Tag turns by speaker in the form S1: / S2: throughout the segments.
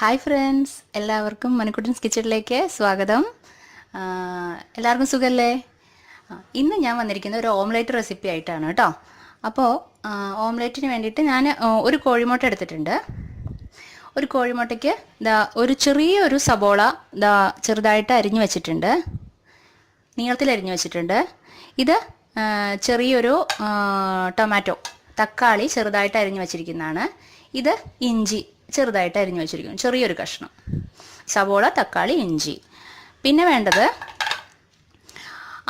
S1: Hi friends, എല്ലാവർക്കും മണിക്കുട്ടൻസ് കിച്ചണിലേക്ക് സ്വാഗതം. എല്ലാവർക്കും സുഖമല്ലേ? ഇന്ന് ഞാൻ വന്നിരിക്കുന്ന ഒരു ഓംലേറ്റ് റെസിപ്പി ആയിട്ടാണ് കേട്ടോ. അപ്പോൾ ഓംലേറ്റിന് വേണ്ടിയിട്ട് ഞാൻ ഒരു കോഴിമുട്ട എടുത്തിട്ടുണ്ട്. ഒരു കോഴിമുട്ടയ്ക്ക് ഒരു ചെറിയൊരു സബോള ചെറുതായിട്ട് അരിഞ്ഞു വെച്ചിട്ടുണ്ട്, നീളത്തിൽ അരിഞ്ഞു വെച്ചിട്ടുണ്ട്. ഇത് ചെറിയൊരു ടൊമാറ്റോ, തക്കാളി ചെറുതായിട്ട് അരിഞ്ഞു വെച്ചിരിക്കുന്നതാണ്. ഇത് ഇഞ്ചി ചെറുതായിട്ട് അരിഞ്ഞു വെച്ചിരിക്കുന്നു, ചെറിയൊരു കഷ്ണം. സവോള, തക്കാളി, ഇഞ്ചി. പിന്നെ വേണ്ടത്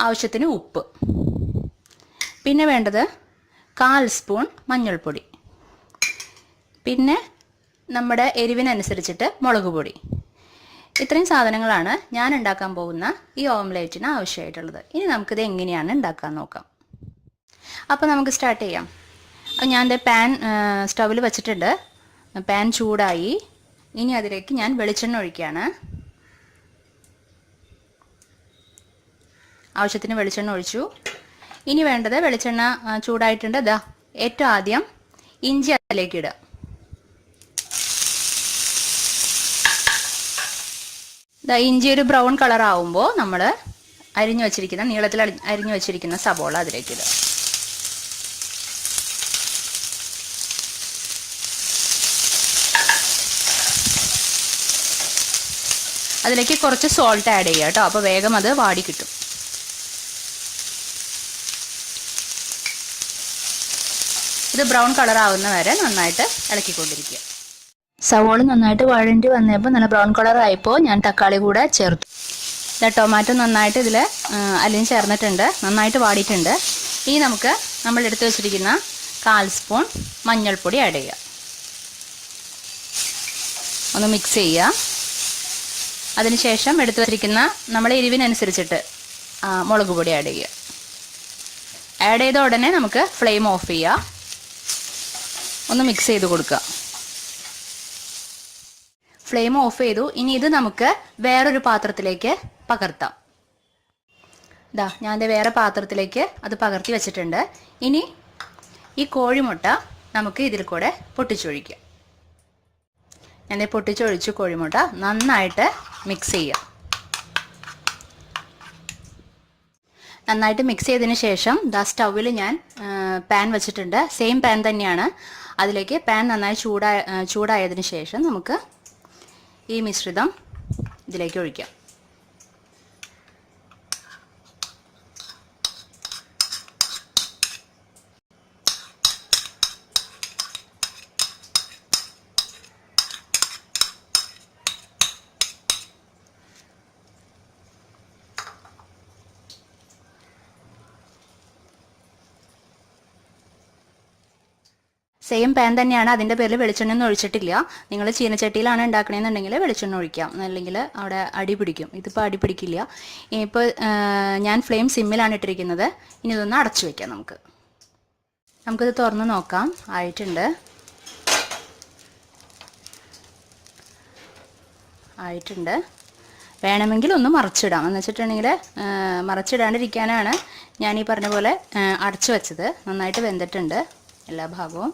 S1: ആവശ്യത്തിന് ഉപ്പ്. പിന്നെ വേണ്ടത് 1/4 സ്പൂൺ മഞ്ഞൾപ്പൊടി. പിന്നെ നമ്മുടെ എരിവിനനുസരിച്ചിട്ട് മുളക് പൊടി. ഇത്രയും സാധനങ്ങളാണ് ഞാൻ ഉണ്ടാക്കാൻ പോകുന്ന ഈ ഓംലേറ്റിന് ആവശ്യമായിട്ടുള്ളത്. ഇനി നമുക്കിത് എങ്ങനെയാണ് ഉണ്ടാക്കാൻ നോക്കാം. അപ്പോൾ നമുക്ക് സ്റ്റാർട്ട് ചെയ്യാം. ഞാൻ പാൻ സ്റ്റൗവിൽ വെച്ചിട്ടുണ്ട്. പാൻ ചൂടായി. ഇനി അതിലേക്ക് ഞാൻ വെളിച്ചെണ്ണ ഒഴിക്കുകയാണ്. ആവശ്യത്തിന് വെളിച്ചെണ്ണ ഒഴിച്ചു. ഇനി വേണ്ടത്, വെളിച്ചെണ്ണ ചൂടായിട്ടുണ്ട്. ഏറ്റവും ആദ്യം ഇഞ്ചി അതിലേക്ക് ഇടുക. ഇഞ്ചി ഒരു ബ്രൗൺ കളർ ആവുമ്പോൾ നമ്മൾ അരിഞ്ഞു വെച്ചിരിക്കുന്ന, നീളത്തിൽ അരിഞ്ഞു വെച്ചിരിക്കുന്ന സബോള അതിലേക്ക് ഇടുക. അതിലേക്ക് കുറച്ച് സോൾട്ട് ആഡ് ചെയ്യുക കേട്ടോ, അപ്പോൾ വേഗം അത് വാടി കിട്ടും. ഇത് ബ്രൗൺ കളർ ആവുന്ന വരെ നന്നായിട്ട് ഇളക്കിക്കൊണ്ടിരിക്കുക. സവോള നന്നായിട്ട് വഴണ്ടി വന്നപ്പോൾ, നല്ല ബ്രൗൺ കളർ ആയപ്പോൾ ഞാൻ തക്കാളി കൂടെ ചേർത്തു. ടൊമാറ്റോ നന്നായിട്ട് ഇതിൽ അലിഞ്ഞ് ചേർന്നിട്ടുണ്ട്, നന്നായിട്ട് വാടിയിട്ടുണ്ട്. ഇനി നമുക്ക് നമ്മൾ എടുത്തു വെച്ചിരിക്കുന്ന 1/4 സ്പൂൺ മഞ്ഞൾപ്പൊടി ആഡ് ചെയ്യുക. ഒന്ന് മിക്സ് ചെയ്യുക. അതിനുശേഷം എടുത്തു വച്ചിരിക്കുന്ന നമ്മളെ എരിവിനനുസരിച്ചിട്ട് മുളക് പൊടി ആഡ് ചെയ്യുക. ആഡ് ചെയ്ത ഉടനെ നമുക്ക് ഫ്ലെയിം ഓഫ് ചെയ്യുക. ഒന്ന് മിക്സ് ചെയ്ത് കൊടുക്കുക. ഫ്ലെയിം ഓഫ് ചെയ്തു. ഇനി ഇത് നമുക്ക് വേറൊരു പാത്രത്തിലേക്ക് പകർത്താം. ഞാൻ വേറെ പാത്രത്തിലേക്ക് അത് പകർത്തി വെച്ചിട്ടുണ്ട്. ഇനി ഈ കോഴിമുട്ട നമുക്ക് ഇതിൽ കൂടെ പൊട്ടിച്ചൊഴിക്കാം. ഞാൻ പൊട്ടിച്ചൊഴിച്ചു കോഴിമുട്ട. നന്നായിട്ട് മിക്സ് ചെയ്യുക. നന്നായിട്ട് മിക്സ് ചെയ്തതിന് ശേഷം സ്റ്റൗവിൽ ഞാൻ പാൻ വെച്ചിട്ടുണ്ട്. സെയിം പാൻ തന്നെയാണ്. അതിലേക്ക് പാൻ നന്നായി ചൂടായതിന് ശേഷം നമുക്ക് ഈ മിശ്രിതം ഇതിലേക്ക് ഒഴിക്കാം. സെയിം പാൻ തന്നെയാണ്, അതിൻ്റെ പേരിൽ വെളിച്ചെണ്ണ ഒന്നും ഒഴിച്ചിട്ടില്ല. നിങ്ങൾ ചീനച്ചട്ടിയിലാണ് ഉണ്ടാക്കണമെന്നുണ്ടെങ്കിൽ വെളിച്ചെണ്ണ ഒഴിക്കാം, അല്ലെങ്കിൽ അവിടെ അടി പിടിക്കും. ഇതിപ്പോൾ അടി പിടിക്കില്ല. ഇപ്പോൾ ഞാൻ ഫ്ലെയിം സിമ്മിലാണ് ഇട്ടിരിക്കുന്നത്. ഇനി ഇതൊന്ന് അടച്ചു വയ്ക്കാം. നമുക്കിത് തുറന്ന് നോക്കാം. ആയിട്ടുണ്ട്. വേണമെങ്കിൽ ഒന്ന് മറച്ചിടാം. എന്ന് വെച്ചിട്ടുണ്ടെങ്കിൽ മറച്ചിടാണ്ടിരിക്കാനാണ് ഞാൻ ഈ പറഞ്ഞ പോലെ അടച്ചു വെച്ചത്. നന്നായിട്ട് വെന്തിട്ടുണ്ട് എല്ലാ ഭാഗവും.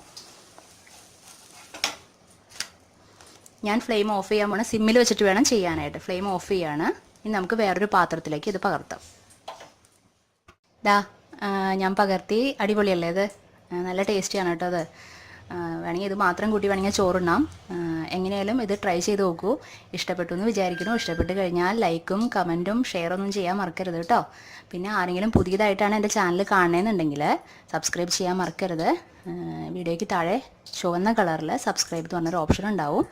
S1: ഞാൻ ഫ്ലെയിം ഓഫ് ചെയ്യാൻ പോകണം. സിമ്മിൽ വെച്ചിട്ട് വേണം ചെയ്യാനായിട്ട്. ഫ്ലെയിം ഓഫ് ചെയ്യാണ്. ഇനി നമുക്ക് വേറൊരു പാത്രത്തിലേക്ക് ഇത് പകർത്താം. ഞാൻ പകർത്തി. അടിപൊളിയല്ലേ ഇത്? നല്ല ടേസ്റ്റിയാണ് കേട്ടോ അത്. വേണമെങ്കിൽ ഇത് മാത്രം കൂട്ടി വേണമെങ്കിൽ ചോറുണ്ണാം. എങ്ങനെയായാലും ഇത് ട്രൈ ചെയ്ത് നോക്കൂ. ഇഷ്ടപ്പെട്ടു എന്ന് വിചാരിക്കുന്നു. ഇഷ്ടപ്പെട്ട് കഴിഞ്ഞാൽ ലൈക്കും കമൻറ്റും ഷെയറൊന്നും ചെയ്യാൻ മറക്കരുത് കേട്ടോ. പിന്നെ ആരെങ്കിലും പുതിയതായിട്ടാണ് എൻ്റെ ചാനൽ കാണണമെന്നുണ്ടെങ്കിൽ സബ്സ്ക്രൈബ് ചെയ്യാൻ മറക്കരുത്. വീഡിയോയ്ക്ക് താഴെ ചുവന്ന കളറിൽ സബ്സ്ക്രൈബ് എന്ന് പറഞ്ഞൊരു ഓപ്ഷൻ ഉണ്ടാവും.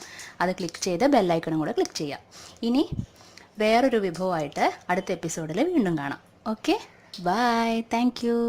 S1: അത് ക്ലിക്ക് ചെയ്ത് ബെല്ലൈക്കണും കൂടെ ക്ലിക്ക് ചെയ്യാം. ഇനി വേറൊരു വിഭവമായിട്ട് അടുത്ത എപ്പിസോഡിൽ വീണ്ടും കാണാം. Okay, bye, thank U.